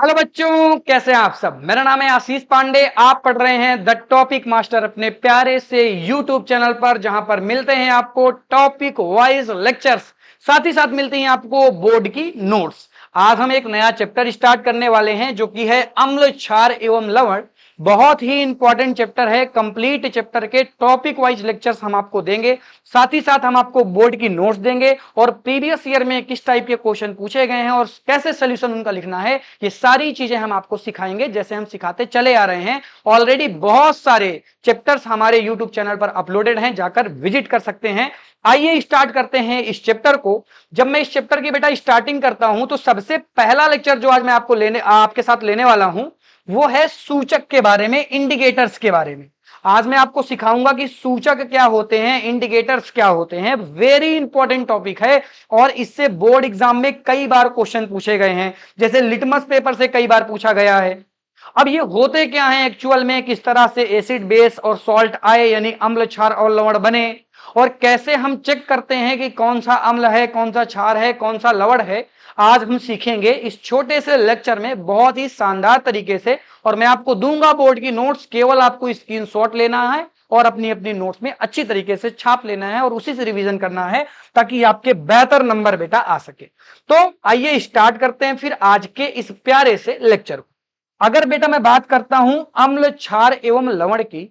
Hello बच्चों, कैसे हैं आप सब। मेरा नाम है आशीष पांडे। आप पढ़ रहे हैं द टॉपिक मास्टर अपने प्यारे से यूट्यूब चैनल पर, जहां पर मिलते हैं आपको टॉपिक वाइज लेक्चर्स, साथ ही साथ मिलती हैं आपको बोर्ड की नोट्स। आज हम एक नया चैप्टर स्टार्ट करने वाले हैं जो कि है अम्ल, क्षार एवं लवण। बहुत ही इंपॉर्टेंट चैप्टर है। कंप्लीट चैप्टर के टॉपिक वाइज लेक्चर्स हम आपको देंगे, साथ ही साथ हम आपको बोर्ड की नोट्स देंगे और प्रीवियस ईयर में किस टाइप के क्वेश्चन पूछे गए हैं और कैसे सोल्यूशन उनका लिखना है, ये सारी चीजें हम आपको सिखाएंगे जैसे हम सिखाते चले आ रहे हैं। ऑलरेडी बहुत सारे चैप्टर्स हमारे यूट्यूब चैनल पर अपलोडेड हैं, जाकर विजिट कर सकते हैं। आइए स्टार्ट करते हैं इस चैप्टर को। जब मैं इस चैप्टर की बेटा स्टार्टिंग करता हूं तो सबसे पहला लेक्चर जो आज मैं आपके साथ लेने वाला हूं वो है सूचक के बारे में, इंडिकेटर्स के बारे में। आज मैं आपको सिखाऊंगा कि सूचक क्या होते हैं, इंडिकेटर्स क्या होते हैं। वेरी इंपॉर्टेंट टॉपिक है और इससे बोर्ड एग्जाम में कई बार क्वेश्चन पूछे गए हैं, जैसे लिटमस पेपर से कई बार पूछा गया है। अब ये होते क्या हैं एक्चुअल में, किस तरह से एसिड बेस और सॉल्ट आए, यानी अम्ल, क्षार और लवण बने, और कैसे हम चेक करते हैं कि कौन सा अम्ल है, कौन सा क्षार है, कौन सा लवण है, आज हम सीखेंगे इस छोटे से लेक्चर में बहुत ही शानदार तरीके से। और मैं आपको दूंगा बोर्ड की नोट्स, केवल आपको स्क्रीनशॉट लेना है और अपनी अपनी नोट्स में अच्छी तरीके से छाप लेना है और उसी से रिवीजन करना है ताकि आपके बेहतर नंबर बेटा आ सके। तो आइए स्टार्ट करते हैं फिर आज के इस प्यारे से लेक्चर को। अगर बेटा मैं बात करता हूं अम्ल, क्षार एवं लवण की,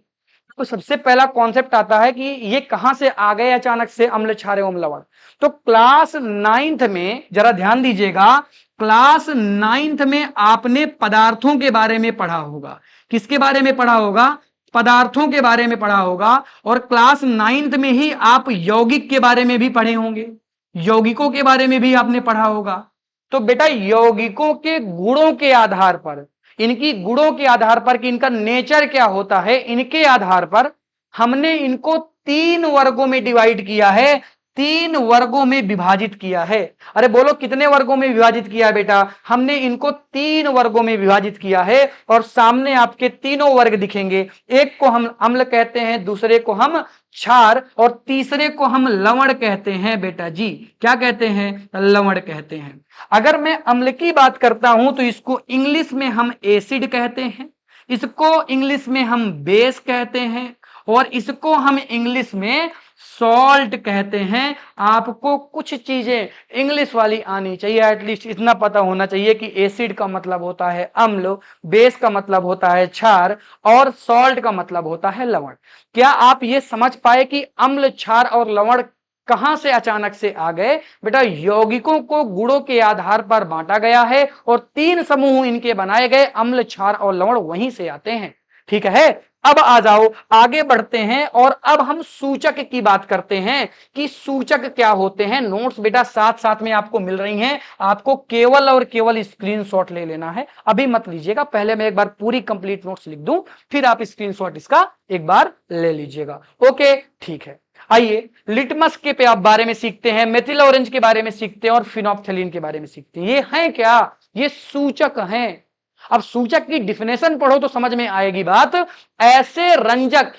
तो सबसे पहला कॉन्सेप्ट आता है कि ये कहां से आ गए अचानक से अम्ल, क्षार एवं लवण। तो क्लास 9th में जरा ध्यान दीजिएगा, क्लास 9th में आपने पदार्थों के बारे में पढ़ा होगा। किसके बारे में पढ़ा होगा? पदार्थों के बारे में पढ़ा होगा। और क्लास 9th में ही आप यौगिक के बारे में भी पढ़े होंगे, यौगिकों के बारे में भी आपने पढ़ा होगा। तो बेटा यौगिकों के गुणों के आधार पर, इनकी गुणों के आधार पर कि इनका नेचर क्या होता है, इनके आधार पर हमने इनको 3 वर्गों में डिवाइड किया है, 3 वर्गों में विभाजित किया है। अरे बोलो कितने वर्गों में विभाजित किया है बेटा? हमने इनको 3 वर्गों में विभाजित किया है और सामने आपके तीनों वर्ग दिखेंगे। एक को हम अम्ल कहते हैं, दूसरे को हम क्षार और तीसरे को हम लवण कहते हैं बेटा जी। क्या कहते हैं? लवण कहते हैं। अगर मैं अम्ल की बात करता हूं तो इसको इंग्लिश में हम एसिड कहते हैं, इसको इंग्लिश में हम बेस कहते हैं और इसको हम इंग्लिश में सॉल्ट कहते हैं। आपको कुछ चीजें इंग्लिश वाली आनी चाहिए, एटलीस्ट इतना पता होना चाहिए कि एसिड का मतलब होता है अम्ल, बेस का मतलब होता है क्षार और सॉल्ट का मतलब होता है लवण। क्या आप ये समझ पाए कि अम्ल, क्षार और लवण कहां से अचानक से आ गए? बेटा यौगिकों को गुणों के आधार पर बांटा गया है और 3 समूह इनके बनाए गए, अम्ल, क्षार और लवण वहीं से आते हैं। ठीक है, अब आ जाओ आगे बढ़ते हैं और अब हम सूचक की बात करते हैं कि सूचक क्या होते हैं। नोट्स बेटा साथ साथ में आपको मिल रही हैं, आपको केवल और केवल स्क्रीनशॉट ले लेना है। अभी मत लीजिएगा, पहले मैं एक बार पूरी कंप्लीट नोट्स लिख दूं, फिर आप स्क्रीनशॉट इसका एक बार ले लीजिएगा। ओके ठीक है, आइए लिटमस के बारे में सीखते हैं, मेथिल ऑरेंज के बारे में सीखते हैं और फिनोप्थेलिन के बारे में सीखते हैं। ये हैं क्या? ये सूचक हैं। अब सूचक की डिफिनेशन पढ़ो तो समझ में आएगी बात। ऐसे रंजक,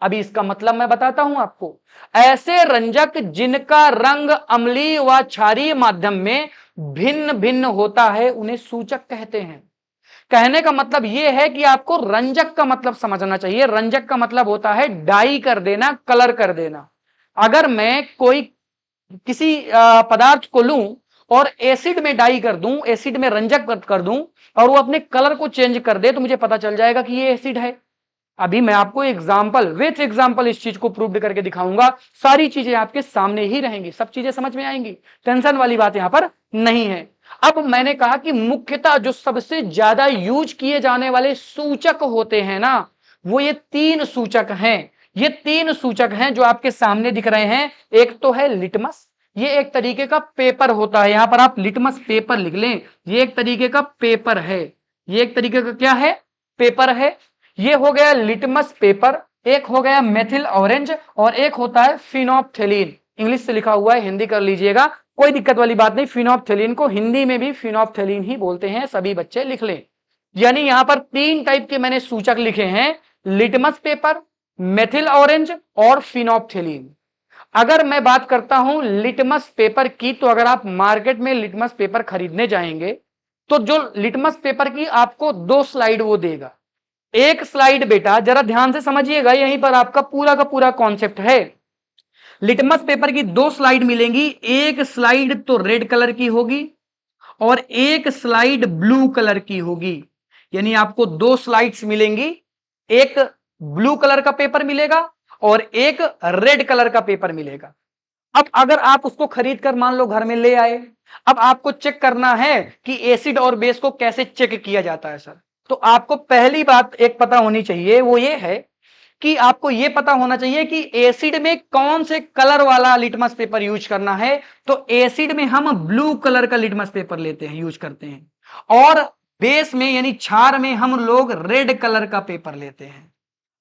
अभी इसका मतलब मैं बताता हूं आपको, ऐसे रंजक जिनका रंग अम्लीय व क्षारीय माध्यम में भिन्न भिन्न होता है उन्हें सूचक कहते हैं। कहने का मतलब यह है कि आपको रंजक का मतलब समझना चाहिए। रंजक का मतलब होता है डाई कर देना, कलर कर देना। अगर मैं कोई किसी पदार्थ को लूं और एसिड में डाई कर दूं, एसिड में रंजक कर दूं और वो अपने कलर को चेंज कर दे, तो मुझे पता चल जाएगा कि ये एसिड है। अभी मैं आपको एग्जाम्पल विथ एग्जाम्पल इस चीज को प्रूव करके दिखाऊंगा। सारी चीजें आपके सामने ही रहेंगी, सब चीजें समझ में आएंगी, टेंशन वाली बात यहां पर नहीं है। अब मैंने कहा कि मुख्यतः जो सबसे ज्यादा यूज किए जाने वाले सूचक होते हैं ना, वो ये 3 सूचक हैं। ये 3 सूचक हैं जो आपके सामने दिख रहे हैं। एक तो है लिटमस, ये एक तरीके का पेपर होता है, यहां पर आप लिटमस पेपर लिख लें, ये एक तरीके का पेपर है। ये एक तरीके का क्या है? पेपर है। ये हो गया लिटमस पेपर, एक हो गया मेथिल ऑरेंज और एक होता है फिनोप्थेलिन। इंग्लिश से लिखा हुआ है, हिंदी कर लीजिएगा, कोई दिक्कत वाली बात नहीं। फिनोप्थेलिन को हिंदी में भी फिनोप्थेलिन ही बोलते हैं, सभी बच्चे लिख लें। यानी यहां पर 3 टाइप के मैंने सूचक लिखे हैं, लिटमस पेपर, मेथिल ऑरेंज और फिनोप्थेलिन। अगर मैं बात करता हूं लिटमस पेपर की, तो अगर आप मार्केट में लिटमस पेपर खरीदने जाएंगे तो जो लिटमस पेपर की आपको 2 स्लाइड वो देगा। एक स्लाइड बेटा जरा ध्यान से समझिएगा, यहीं पर आपका पूरा का पूरा कॉन्सेप्ट है। लिटमस पेपर की 2 स्लाइड मिलेंगी, एक स्लाइड तो रेड कलर की होगी और एक स्लाइड ब्लू कलर की होगी। यानी आपको 2 स्लाइड्स मिलेंगी, एक ब्लू कलर का पेपर मिलेगा और एक रेड कलर का पेपर मिलेगा। अब अगर आप उसको खरीद कर मान लो घर में ले आए, अब आपको चेक करना है कि एसिड और बेस को कैसे चेक किया जाता है सर। तो आपको पहली बात एक पता होनी चाहिए, वो ये है कि आपको यह पता होना चाहिए कि एसिड में कौन से कलर वाला लिटमस पेपर यूज करना है। तो एसिड में हम ब्लू कलर का लिटमस पेपर लेते हैं, यूज करते हैं, और बेस में यानी क्षार में हम लोग रेड कलर का पेपर लेते हैं।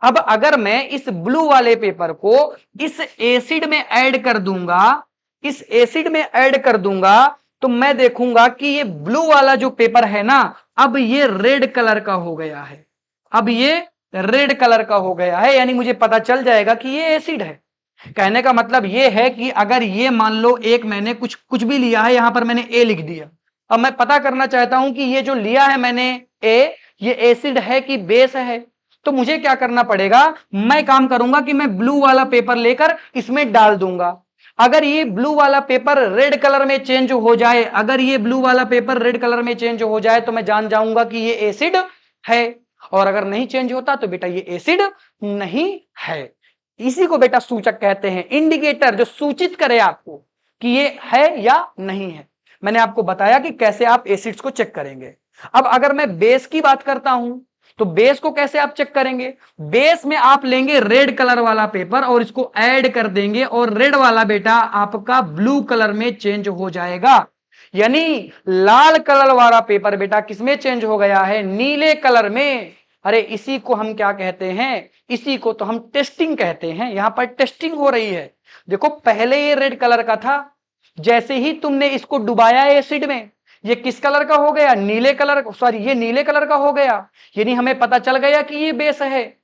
अब अगर मैं इस ब्लू वाले पेपर को इस एसिड में ऐड कर दूंगा, इस एसिड में ऐड कर दूंगा, तो मैं देखूंगा कि ये ब्लू वाला जो पेपर है ना, अब ये रेड कलर का हो गया है। अब ये रेड कलर का हो गया है, यानी मुझे पता चल जाएगा कि ये एसिड है। कहने का मतलब ये है कि अगर ये मान लो एक मैंने कुछ भी लिया है, यहां पर मैंने ए लिख दिया, अब मैं पता करना चाहता हूं कि ये जो लिया है मैंने ए, ये एसिड है कि बेस है। तो मुझे क्या करना पड़ेगा, मैं काम करूंगा कि मैं ब्लू वाला पेपर लेकर इसमें डाल दूंगा। अगर ये ब्लू वाला पेपर रेड कलर में चेंज हो जाए, अगर ये ब्लू वाला पेपर रेड कलर में चेंज हो जाए, तो मैं जान जाऊंगा कि ये एसिड है। और अगर नहीं चेंज होता तो बेटा ये एसिड नहीं है। इसी को बेटा सूचक कहते हैं, इंडिकेटर, जो सूचित करे आपको कि ये है या नहीं है। मैंने आपको बताया कि कैसे आप एसिड्स को चेक करेंगे। अब अगर मैं बेस की बात करता हूं, तो बेस को कैसे आप चेक करेंगे। बेस में आप लेंगे रेड कलर वाला पेपर और इसको ऐड कर देंगे, और रेड वाला बेटा आपका ब्लू कलर में चेंज हो जाएगा। यानी लाल कलर वाला पेपर बेटा किसमें चेंज हो गया है, नीले कलर में। अरे इसी को हम क्या कहते हैं, इसी को तो हम टेस्टिंग कहते हैं। यहां पर टेस्टिंग हो रही है। देखो पहले ये रेड कलर का था, जैसे ही तुमने इसको डुबाया एसिड में, ये किस कलर का हो गया, नीले कलर, सॉरी ये नीले कलर का हो गया। यानी हमें पता चल गया कि ये बेस है।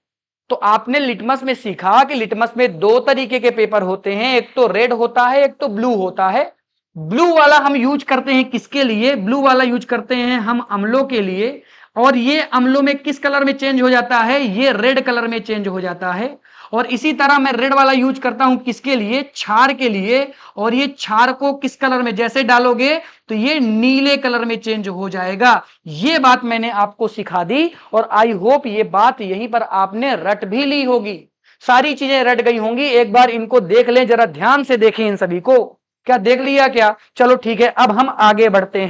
तो आपने लिटमस में सीखा कि लिटमस में 2 तरीके के पेपर होते हैं, एक तो रेड होता है, एक तो ब्लू होता है। ब्लू वाला हम यूज करते हैं किसके लिए, ब्लू वाला यूज करते हैं हम अम्लों के लिए। और ये अम्लों में किस कलर में चेंज हो जाता है, ये रेड कलर में चेंज हो जाता है। और इसी तरह मैं रेड वाला यूज करता हूं किसके लिए, क्षार के लिए। और ये क्षार को किस कलर में जैसे डालोगे तो ये नीले कलर में चेंज हो जाएगा। ये बात मैंने आपको सिखा दी, और आई होप ये बात यहीं पर आपने रट भी ली होगी, सारी चीजें रट गई होंगी। एक बार इनको देख लें, जरा ध्यान से देखें इन सभी को। क्या देख लिया क्या, चलो ठीक है, अब हम आगे बढ़ते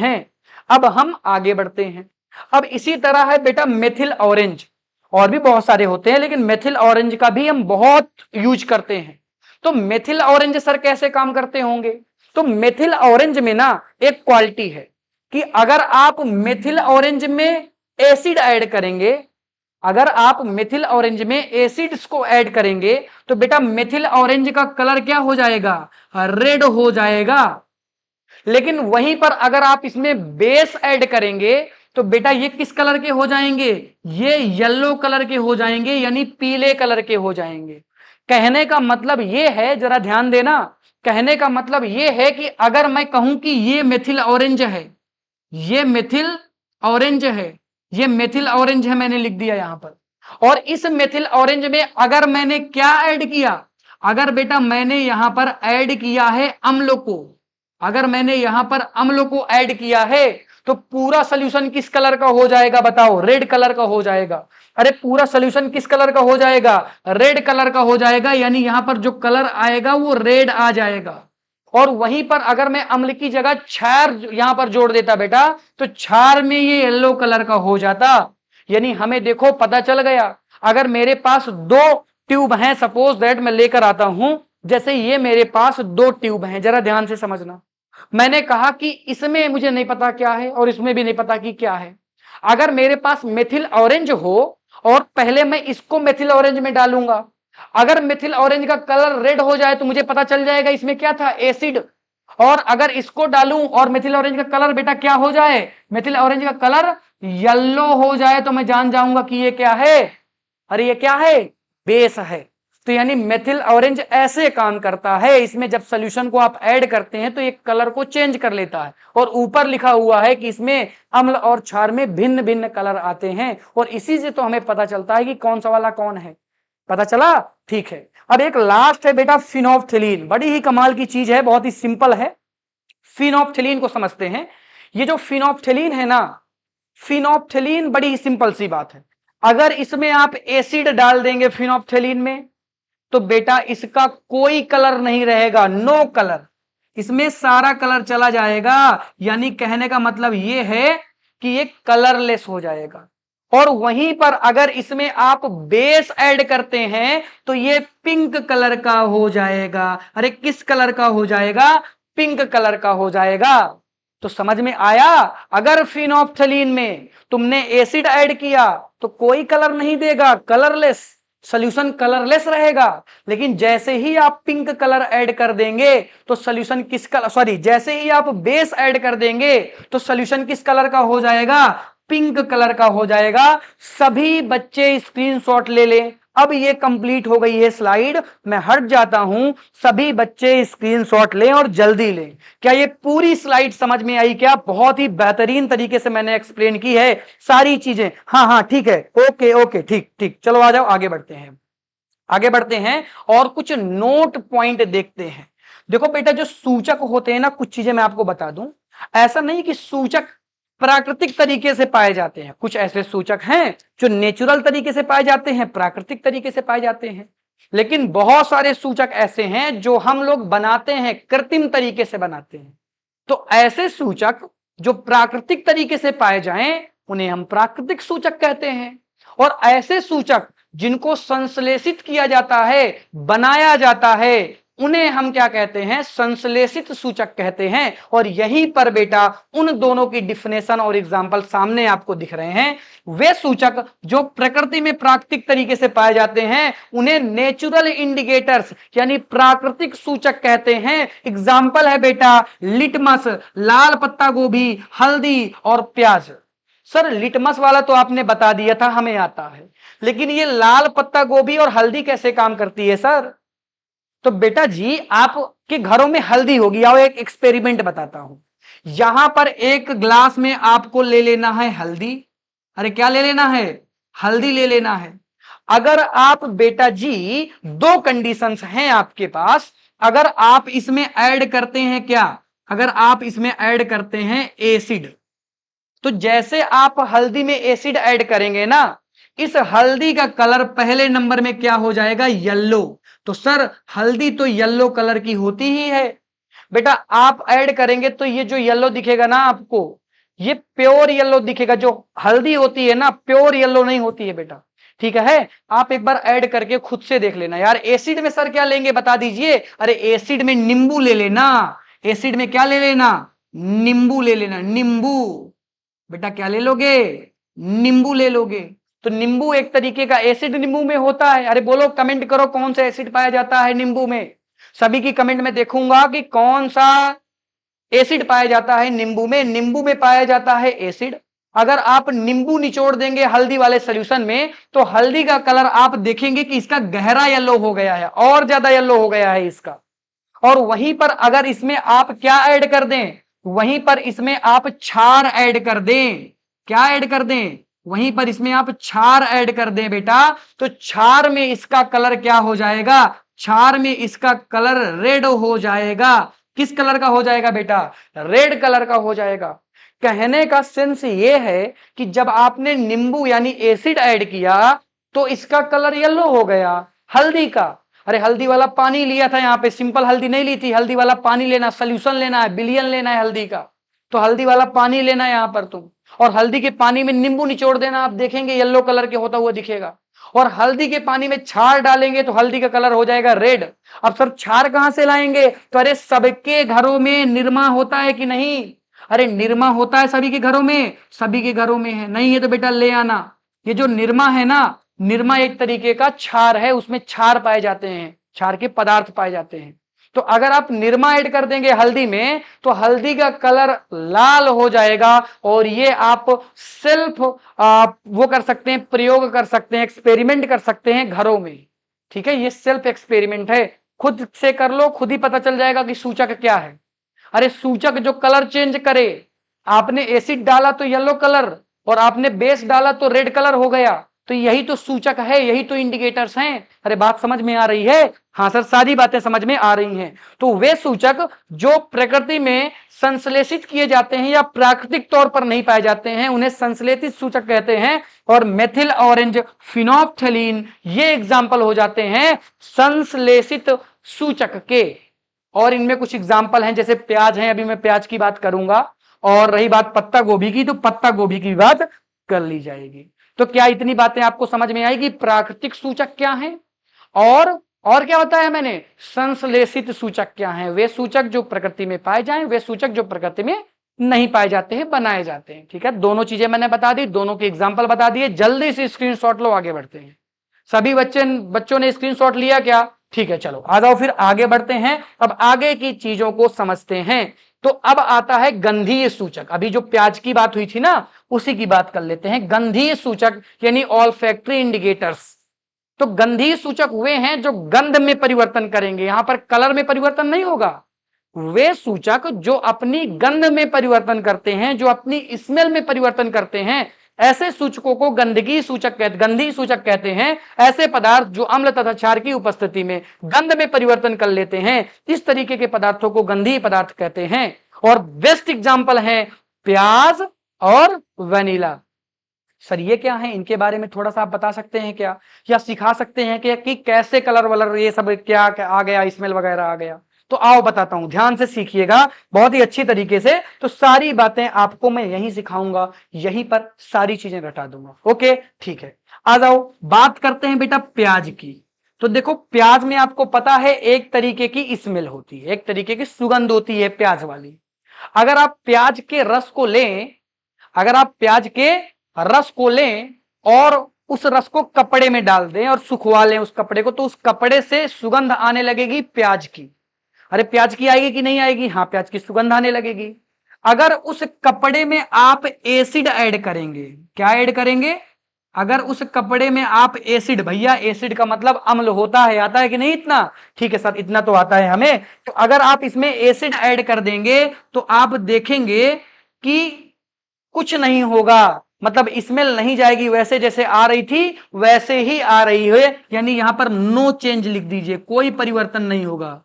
हैं। अब इसी तरह है बेटा मेथिल ऑरेंज, और भी बहुत सारे होते हैं, लेकिन मेथिल ऑरेंज का भी हम बहुत यूज करते हैं। तो मेथिल ऑरेंज सर कैसे काम करते होंगे। तो मेथिल ऑरेंज में ना एक क्वालिटी है कि अगर आप मेथिल ऑरेंज में एसिड ऐड करेंगे, अगर आप मेथिल ऑरेंज में एसिड्स को ऐड करेंगे, तो बेटा मेथिल ऑरेंज का कलर क्या हो जाएगा, रेड हो जाएगा। लेकिन वहीं पर अगर आप इसमें बेस ऐड करेंगे, तो बेटा ये किस कलर के हो जाएंगे, ये येलो कलर के हो जाएंगे, यानी पीले कलर के हो जाएंगे। कहने का मतलब ये है, जरा ध्यान देना, कहने का मतलब ये है कि अगर मैं कहूं कि ये मेथिल ऑरेंज है, ये मेथिल ऑरेंज है, ये मेथिल ऑरेंज है, मैंने लिख दिया यहां पर। और इस मेथिल ऑरेंज में अगर मैंने क्या ऐड किया, अगर बेटा मैंने यहां पर ऐड किया है अम्ल को, अगर मैंने यहां पर अम्ल को ऐड किया है, तो पूरा सोल्यूशन किस कलर का हो जाएगा बताओ, रेड कलर का हो जाएगा। अरे पूरा सोल्यूशन किस कलर का हो जाएगा, रेड कलर का हो जाएगा। यानी यहां पर जो कलर आएगा वो रेड आ जाएगा। और वहीं पर अगर मैं अम्ल की जगह क्षार यहां पर जोड़ देता बेटा, तो क्षार में ये येलो कलर का हो जाता। यानी हमें देखो पता चल गया, अगर मेरे पास 2 ट्यूब हैं, सपोज दैट मैं लेकर आता हूं, जैसे ये मेरे पास 2 ट्यूब हैं, जरा ध्यान से समझना। मैंने कहा कि इसमें मुझे नहीं पता क्या है और इसमें भी नहीं पता कि क्या है। अगर मेरे पास मेथिल ऑरेंज हो और पहले मैं इसको मेथिल ऑरेंज में डालूंगा, अगर मेथिल ऑरेंज का कलर रेड हो जाए तो मुझे पता चल जाएगा इसमें क्या था, एसिड। और अगर इसको डालूं और मेथिल ऑरेंज का कलर बेटा क्या हो जाए, मेथिल ऑरेंज का कलर येलो हो जाए, तो मैं जान जाऊंगा कि ये क्या है, अरे ये क्या है, बेस है। तो यानी मेथिल ऑरेंज ऐसे काम करता है, इसमें जब सोल्यूशन को आप ऐड करते हैं तो एक कलर को चेंज कर लेता है, और ऊपर लिखा हुआ है कि इसमें अम्ल और क्षार में भिन्न भिन्न कलर आते हैं, और इसी से तो हमें पता चलता है कि कौन सा वाला कौन है। पता चला? ठीक है। अब एक लास्ट है बेटा फिनोप्थिलीन, बड़ी ही कमाल की चीज है, बहुत ही सिंपल है। फिनोप्थिलीन को समझते हैं। ये जो फिनोप्थिलीन है ना, फिनोप्थिलीन बड़ी ही सिंपल सी बात है। अगर इसमें आप एसिड डाल देंगे फिनोप्थिलीन में तो बेटा इसका कोई कलर नहीं रहेगा, नो कलर, इसमें सारा कलर चला जाएगा। यानी कहने का मतलब यह है कि ये कलरलेस हो जाएगा। और वहीं पर अगर इसमें आप बेस ऐड करते हैं तो ये पिंक कलर का हो जाएगा। अरे किस कलर का हो जाएगा? पिंक कलर का हो जाएगा। तो समझ में आया? अगर फिनोप्थिलीन में तुमने एसिड ऐड किया तो कोई कलर नहीं देगा, कलरलेस, सोल्यूशन कलरलेस रहेगा। लेकिन जैसे ही आप पिंक कलर ऐड कर देंगे तो सोल्यूशन किस कलर, सॉरी, जैसे ही आप बेस ऐड कर देंगे तो सोल्यूशन किस कलर का हो जाएगा? पिंक कलर का हो जाएगा। सभी बच्चे स्क्रीनशॉट ले लें। अब ये कंप्लीट हो गई है स्लाइड, मैं हट जाता हूं, सभी बच्चे स्क्रीनशॉट लें और जल्दी लें। क्या ये पूरी स्लाइड समझ में आई? क्या बहुत ही बेहतरीन तरीके से मैंने एक्सप्लेन की है सारी चीजें? हाँ हाँ ठीक है, ओके ओके, ठीक ठीक, चलो आ जाओ, आगे बढ़ते हैं, आगे बढ़ते हैं और कुछ नोट पॉइंट देखते हैं। देखो बेटा, जो सूचक होते हैं ना, कुछ चीजें मैं आपको बता दूं, ऐसा नहीं कि सूचक प्राकृतिक तरीके से पाए जाते हैं। कुछ ऐसे सूचक हैं जो नेचुरल तरीके से पाए जाते हैं, प्राकृतिक तरीके से पाए जाते हैं। लेकिन बहुत सारे सूचक ऐसे हैं जो हम लोग बनाते हैं, कृत्रिम तरीके से बनाते हैं। तो ऐसे सूचक जो प्राकृतिक तरीके से पाए जाएं उन्हें हम प्राकृतिक सूचक कहते हैं। और ऐसे सूचक जिनको संश्लेषित किया जाता है, बनाया जाता है, उन्हें हम क्या कहते हैं? संश्लेषित सूचक कहते हैं। और यहीं पर बेटा उन दोनों की डिफिनेशन और एग्जाम्पल सामने आपको दिख रहे हैं। वे सूचक जो प्रकृति में प्राकृतिक तरीके से पाए जाते हैं उन्हें नेचुरल इंडिकेटर्स यानी प्राकृतिक सूचक कहते हैं। एग्जाम्पल है बेटा लिटमस, लाल पत्ता गोभी, हल्दी और प्याज। सर लिटमस वाला तो आपने बता दिया था, हमें आता है, लेकिन ये लाल पत्ता गोभी और हल्दी कैसे काम करती है सर? तो बेटा जी आपके घरों में हल्दी होगी, आओ एक एक्सपेरिमेंट बताता हूं। यहां पर एक ग्लास में आपको ले लेना है हल्दी। अरे क्या ले लेना है? हल्दी ले लेना है। अगर आप बेटा जी, दो कंडीशंस हैं आपके पास। अगर आप इसमें ऐड करते हैं क्या? अगर आप इसमें ऐड करते हैं एसिड, तो जैसे आप हल्दी में एसिड ऐड करेंगे ना, इस हल्दी का कलर पहले नंबर में क्या हो जाएगा? येलो। तो सर हल्दी तो येलो कलर की होती ही है। बेटा आप ऐड करेंगे तो ये जो येलो दिखेगा ना आपको, ये प्योर येलो दिखेगा। जो हल्दी होती है ना, प्योर येलो नहीं होती है बेटा, ठीक है? आप एक बार ऐड करके खुद से देख लेना। यार एसिड में सर क्या लेंगे बता दीजिए? अरे एसिड में नींबू ले लेना। एसिड में क्या ले लेना? नींबू ले लेना। नींबू बेटा क्या ले लोगे? नींबू ले लोगे। तो नींबू एक तरीके का एसिड नींबू में होता है। अरे बोलो, कमेंट करो कौन सा एसिड पाया जाता है नींबू में। सभी की कमेंट में देखूंगा कि कौन सा एसिड पाया जाता है नींबू में। नींबू में पाया जाता है एसिड। अगर आप नींबू निचोड़ देंगे हल्दी वाले सोल्यूशन में तो हल्दी का कलर आप देखेंगे कि इसका गहरा येलो हो गया है, और ज्यादा येलो हो गया है इसका। और वहीं पर अगर इसमें आप क्या ऐड कर दें? वहीं पर इसमें आप क्षार ऐड कर दें। क्या ऐड कर दें? वहीं पर इसमें आप क्षार ऐड कर दें बेटा, तो क्षार में इसका कलर क्या हो जाएगा? क्षार में इसका कलर रेड हो जाएगा। किस कलर का हो जाएगा बेटा? रेड कलर का हो जाएगा। कहने का सेंस ये है कि जब आपने नींबू यानी एसिड ऐड किया तो इसका कलर येलो हो गया हल्दी का। अरे हल्दी वाला पानी लिया था, यहाँ पे सिंपल हल्दी नहीं ली थी, हल्दी वाला पानी लेना, सोल्यूशन लेना है, बिलियन लेना है हल्दी का, तो हल्दी वाला पानी लेना है यहां पर तुम, और हल्दी के पानी में नींबू निचोड़ देना, आप देखेंगे येलो कलर के होता हुआ दिखेगा। और हल्दी के पानी में क्षार डालेंगे तो हल्दी का कलर हो जाएगा रेड। अब सर क्षार कहां से लाएंगे? तो अरे सबके घरों में निरमा होता है कि नहीं? अरे निरमा होता है सभी के घरों में, सभी के घरों में है। नहीं है तो बेटा ले आना। ये जो निरमा है ना, निरमा एक तरीके का क्षार है, उसमें क्षार पाए जाते हैं, क्षार के पदार्थ पाए जाते हैं। तो अगर आप निरमा ऐड कर देंगे हल्दी में तो हल्दी का कलर लाल हो जाएगा। और ये आप सेल्फ वो कर सकते हैं, प्रयोग कर सकते हैं, एक्सपेरिमेंट कर सकते हैं घरों में, ठीक है, ये सेल्फ एक्सपेरिमेंट है, खुद से कर लो, खुद ही पता चल जाएगा कि सूचक क्या है। अरे सूचक जो कलर चेंज करे, आपने एसिड डाला तो येलो कलर और आपने बेस डाला तो रेड कलर हो गया, तो यही तो सूचक है, यही तो इंडिकेटर्स हैं। अरे बात समझ में आ रही है? हाँ सर, सारी बातें समझ में आ रही हैं। तो वे सूचक जो प्रकृति में संश्लेषित किए जाते हैं या प्राकृतिक तौर पर नहीं पाए जाते हैं, उन्हें संश्लेषित सूचक कहते हैं। और मेथिल ऑरेंज फिनोप्थेलीन ये एग्जाम्पल हो जाते हैं संश्लेषित सूचक के। और इनमें कुछ एग्जाम्पल हैं, जैसे प्याज है, अभी मैं प्याज की बात करूंगा। और रही बात पत्ता गोभी की, तो पत्ता गोभी की बात कर ली जाएगी। तो क्या इतनी बातें आपको समझ में आएगी? प्राकृतिक सूचक क्या है और क्या बताया मैंने? संश्लेषित सूचक क्या है? वे सूचक जो प्रकृति में पाए जाएं, वे सूचक जो प्रकृति में नहीं पाए जाते हैं, बनाए जाते हैं। ठीक है, दोनों चीजें मैंने बता दी, दोनों के एग्जाम्पल बता दिए। जल्दी से स्क्रीनशॉट लो, आगे बढ़ते हैं। सभी बच्चों ने स्क्रीनशॉट लिया क्या? ठीक है, चलो आ जाओ फिर आगे बढ़ते हैं। अब आगे की चीजों को समझते हैं। तो अब आता है गंधीय सूचक। अभी जो प्याज की बात हुई थी ना, उसी की बात कर लेते हैं। गंधीय सूचक यानी ऑल्फैक्टरी इंडिकेटर्स। तो गंधीय सूचक वे हैं जो गंध में परिवर्तन करेंगे, यहां पर कलर में परिवर्तन नहीं होगा। वे सूचक जो अपनी गंध में परिवर्तन करते हैं, जो अपनी स्मेल में परिवर्तन करते हैं, ऐसे सूचकों को गंधीय सूचक कहते हैं। ऐसे पदार्थ जो अम्ल तथा क्षार की उपस्थिति में गंध में परिवर्तन कर लेते हैं, इस तरीके के पदार्थों को गंधीय पदार्थ कहते हैं। और बेस्ट एग्जाम्पल है प्याज और वेनिला। सर ये क्या है, इनके बारे में थोड़ा सा आप बता सकते हैं क्या, या सिखा सकते हैं कि कैसे कलर वलर ये सब क्या आ गया, स्मेल वगैरह आ गया? तो आओ बताता हूं, ध्यान से सीखिएगा बहुत ही अच्छी तरीके से। तो सारी बातें आपको मैं यहीं सिखाऊंगा, यहीं पर सारी चीजें रटा दूंगा। ओके ठीक है, आ जाओ बात करते हैं बेटा प्याज की। तो देखो प्याज में आपको पता है एक तरीके की स्मेल होती है, एक तरीके की सुगंध होती है प्याज वाली। अगर आप प्याज के रस को लें, अगर आप प्याज के रस को लें और उस रस को कपड़े में डाल दें और सुखवा लें उस कपड़े को, तो उस कपड़े से सुगंध आने लगेगी प्याज की। अरे प्याज की आएगी कि नहीं आएगी? हाँ, प्याज की सुगंध आने लगेगी। अगर उस कपड़े में आप एसिड ऐड करेंगे, क्या ऐड करेंगे? अगर उस कपड़े में आप एसिड, भैया एसिड का मतलब अम्ल होता है, आता है कि नहीं इतना? ठीक है सर, इतना तो आता है हमें। तो अगर आप इसमें एसिड ऐड कर देंगे तो आप देखेंगे कि कुछ नहीं होगा, मतलब स्मेल नहीं जाएगी, वैसे जैसे आ रही थी वैसे ही आ रही है। यानी यहां पर नो चेंज लिख दीजिए, कोई परिवर्तन नहीं होगा,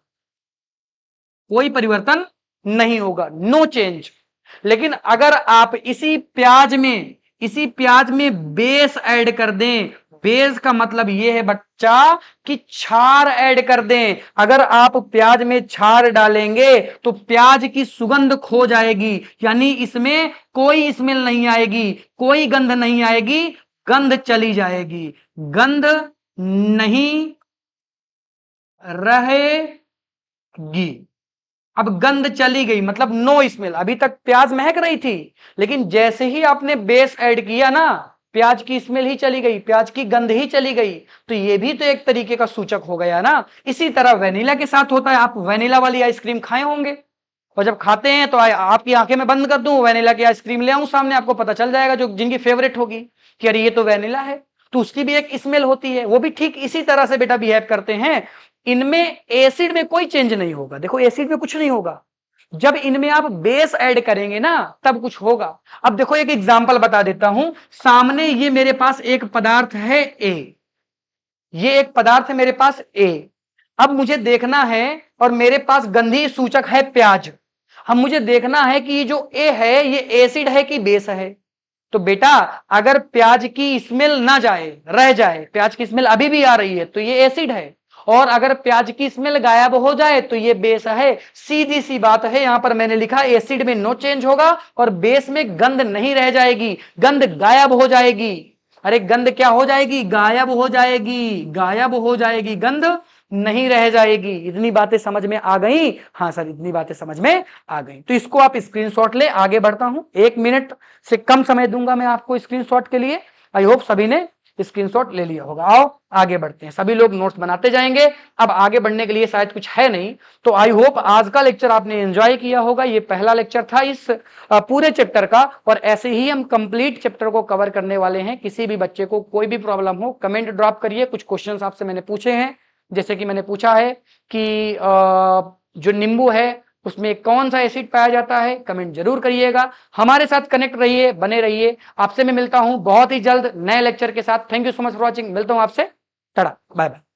कोई परिवर्तन नहीं होगा, नो चेंज। लेकिन अगर आप इसी प्याज में बेस ऐड कर दें, बेस का मतलब यह है बच्चा कि क्षार ऐड कर दें। अगर आप प्याज में क्षार डालेंगे तो प्याज की सुगंध खो जाएगी, यानी इसमें कोई स्मेल नहीं आएगी, कोई गंध नहीं आएगी, गंध चली जाएगी, गंध नहीं रहेगी। अब गंध चली गई मतलब नो स्मेल। अभी तक प्याज महक रही थी, लेकिन जैसे ही आपने बेस ऐड किया ना, प्याज की स्मेल ही चली गई, प्याज की गंध ही चली गई। तो ये भी तो एक तरीके का सूचक हो गया ना। इसी तरह वेनिला के साथ होता है। आप वेनिला वाली आइसक्रीम खाए होंगे, और जब खाते हैं तो आपकी आंखें में बंद कर दूं, वेनिला की आइसक्रीम ले आऊं सामने, आपको पता चल जाएगा जो जिनकी फेवरेट होगी कि अरे ये तो वेनिला है, तो उसकी भी एक स्मेल होती है। वो भी ठीक इसी तरह से बेटा बिहेव करते हैं। इनमें एसिड में कोई चेंज नहीं होगा, देखो एसिड में कुछ नहीं होगा, जब इनमें आप बेस ऐड करेंगे ना तब कुछ होगा। अब देखो एक एग्जांपल बता देता हूं। सामने ये मेरे पास एक पदार्थ है ए, ये एक पदार्थ है मेरे पास ए। अब मुझे देखना है, और मेरे पास गंधीय सूचक है प्याज। अब मुझे देखना है कि ये जो ए है ये एसिड है कि बेस है। तो बेटा अगर प्याज की स्मेल ना जाए, रह जाए, प्याज की स्मेल अभी भी आ रही है तो ये एसिड है, और अगर प्याज की स्मेल गायब हो जाए तो ये बेस है। सीधी सी बात है। यहां पर मैंने लिखा एसिड में नो चेंज होगा और बेस में गंध नहीं रह जाएगी, गंध गायब हो जाएगी। अरे गंध क्या हो जाएगी? गायब हो जाएगी, गायब हो जाएगी, गंध नहीं रह जाएगी। इतनी बातें समझ में आ गई? हाँ सर, इतनी बातें समझ में आ गई। तो इसको आप स्क्रीनशॉट ले, आगे बढ़ता हूं। 1 मिनट से कम समय दूंगा मैं आपको स्क्रीनशॉट के लिए। आई होप सभी ने स्क्रीनशॉट ले लिया होगा। आओ आगे बढ़ते हैं, सभी लोग नोट्स बनाते जाएंगे। अब आगे बढ़ने के लिए शायद कुछ है नहीं, तो आई होप आज का लेक्चर आपने एंजॉय किया होगा। ये पहला लेक्चर था इस पूरे चैप्टर का, और ऐसे ही हम कंप्लीट चैप्टर को कवर करने वाले हैं। किसी भी बच्चे को कोई भी प्रॉब्लम हो, कमेंट ड्रॉप करिए। कुछ क्वेश्चंस आपसे मैंने पूछे हैं, जैसे कि मैंने पूछा है कि जो नींबू है उसमें कौन सा एसिड पाया जाता है, कमेंट जरूर करिएगा। हमारे साथ कनेक्ट रहिए, बने रहिए। आपसे मैं मिलता हूं बहुत ही जल्द नए लेक्चर के साथ। Thank you so much for watching. मिलता हूं आपसे। Tata, bye bye.